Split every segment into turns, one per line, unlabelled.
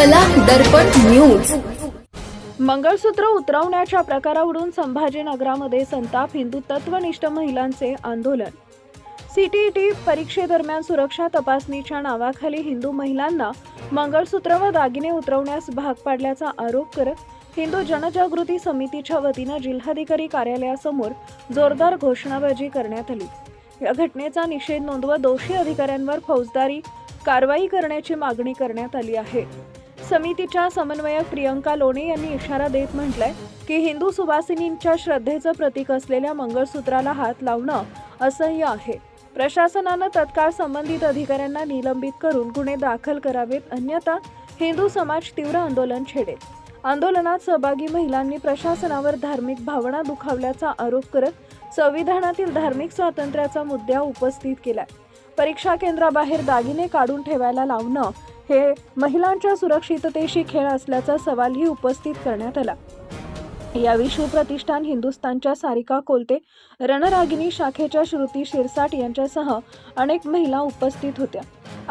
कला दर्पण न्यूज।
मंगळसूत्र उतरवण्याच्या प्रकारावरून संभाजीनगरामध्ये संताप। हिंदू तत्वनिष्ठ महिलांचे आंदोलन। सीटीईटी परीक्षेदरम्यान सुरक्षा तपासणीच्या नावाखाली हिंदू महिलांना मंगळसूत्र व दागिने उतरवण्यास भाग पाडल्याचा आरोप करत हिंदू जनजागृती समितीच्या वतीने जिल्हाधिकारी कार्यालयासमोर जोरदार घोषणाबाजी करण्यात आली। या घटनेचा निषेध नोंदवत दोषी अधिकाऱ्यांवर फौजदारी कारवाई करण्याची मागणी करण्यात आली आहे। समितीच्या समन्वयक प्रियंका लोणे यांनी इशारा देत म्हटलंय की हिंदू सुवासिनींच्या श्रद्धेचं प्रतीक असलेल्या मंगळसूत्राला हात लावणं असह्य आहे। प्रशासनानं तत्काळ संबंधित अधिकाऱ्यांना निलंबित करून गुन्हे दाखल करावेत, अन्यथा हिंदू समाज तीव्र आंदोलन छेडेल। आंदोलनात सहभागी महिलांनी प्रशासनावर धार्मिक भावना दुखावल्याचा आरोप करत संविधानातील धार्मिक स्वातंत्र्याचा मुद्दा उपस्थित केलाय। परीक्षा केंद्राबाहेर दागिने काढून ठेवायला लावणं हे महिलांच्या सुरक्षिततेशी खेळ असल्याचा सवालही उपस्थित करण्यात आला। यावेळी शिवप्रतिष्ठान हिंदुस्थानच्या सारिका कोलते, रणरागिणी शाखेच्या श्रुती शिरसाट यांच्यासह अनेक महिला उपस्थित होत्या।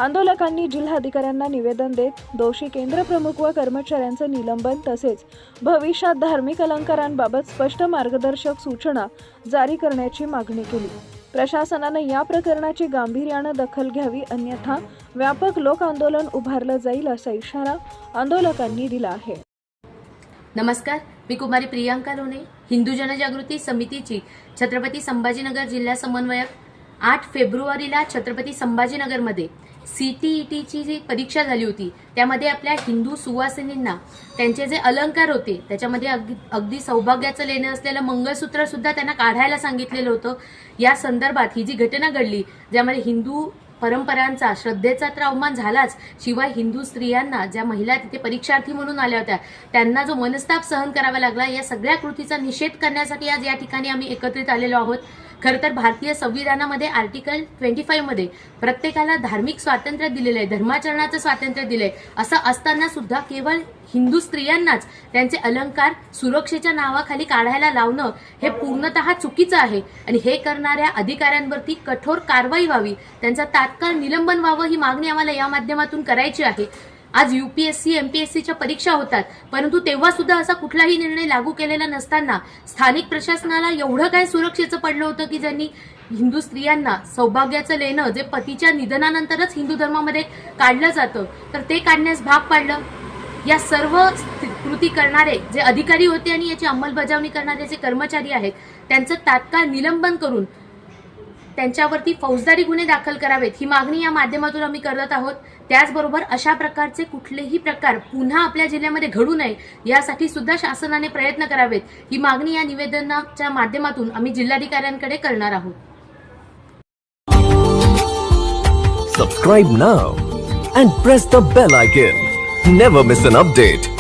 आंदोलकांनी जिल्हाधिकाऱ्यांना निवेदन देत दोषी केंद्रप्रमुख व कर्मचाऱ्यांचं निलंबन तसेच भविष्यात धार्मिक अलंकारांबाबत स्पष्ट मार्गदर्शक सूचना जारी करण्याची मागणी केली। प्रशासनाने या प्रकरणाची गांभीर्याने दखल घ्यावी, अन्यथा व्यापक लोक आंदोलन उभारलं जाईल असा इशारा आंदोलकांनी दिला आहे।
नमस्कार, मी कुमारी प्रियंका लोणे, हिंदू जनजागृती समितीची छत्रपती संभाजीनगर जिल्हा समन्वयक। 8 फेब्रुवारीला छत्रपती संभाजीनगरमध्ये सीटीईटीची जी परीक्षा झाली होती त्यामध्ये आपल्या हिंदू सुवासिनींना त्यांचे जे अलंकार होते त्याच्यामध्ये अगदी सौभाग्याचं लेणं असलेलं मंगळसूत्र सुद्धा त्यांना काढायला सांगितलेलं होतं। या संदर्भात ही जी घटना घडली ज्यामध्ये हिंदू परंपरांचा श्रद्धेचा तर अवमान झालाच, शिवाय हिंदू स्त्रियांना ज्या महिला तिथे परीक्षार्थी म्हणून आल्या होत्या त्यांना जो मनस्ताप सहन करावा लागला, या सगळ्या कृतीचा निषेध करण्यासाठी आज या ठिकाणी आम्ही एकत्रित आलेलो आहोत। खरं तर भारतीय संविधानामध्ये आर्टिकल 25 मध्ये प्रत्येकाला धार्मिक स्वातंत्र्य दिलेलं आहे, धर्माचरणाचं स्वातंत्र्य दिलंय। असं असताना सुद्धा केवळ हिंदू स्त्रियांनाच त्यांचे अलंकार सुरक्षेच्या नावाखाली काढायला लावणं हे पूर्णतः चुकीचं आहे आणि हे करणाऱ्या अधिकाऱ्यांवरती कठोर कारवाई व्हावी, त्यांचं तात्काळ निलंबन व्हावं ही मागणी आम्हाला या माध्यमातून करायची आहे। आज UPSC MPSCच्या परीक्षा होतात, परंतु तेव्हा सुद्धा असा कुठलाही निर्णय लागू केलेला नसताना स्थानिक प्रशासनाला एवढं काय सुरक्षेचं पडलं होतं की ज्यांनी हिंदू स्त्रियांना सौभाग्याचं लेणं जे पतीच्या निधनानंतरच हिंदू धर्मामध्ये काढलं जातं तर ते काढण्यास भाग पाडलं। या सर्व कृती करणारे जे अधिकारी होते आणि याची अंमलबजावणी करणारे जे कर्मचारी आहेत त्यांचं तात्काळ निलंबन करून त्यांच्यावरती फौजदारी गुन्हे दाखल करावेत ही मागणी या माध्यमातून आम्ही करत आहोत। त्याचबरोबर अशा प्रकारचे कुठलेही प्रकार पुन्हा आपल्या जिल्ह्यामध्ये घडू नये यासाठी सुद्धा शासनाने प्रयत्न करावेत ही मागणी या निवेदनाच्या माध्यमातून आम्ही जिल्हाधिकाऱ्यांकडे करणार आहोत।
Subscribe now and press the bell icon. Never miss an update.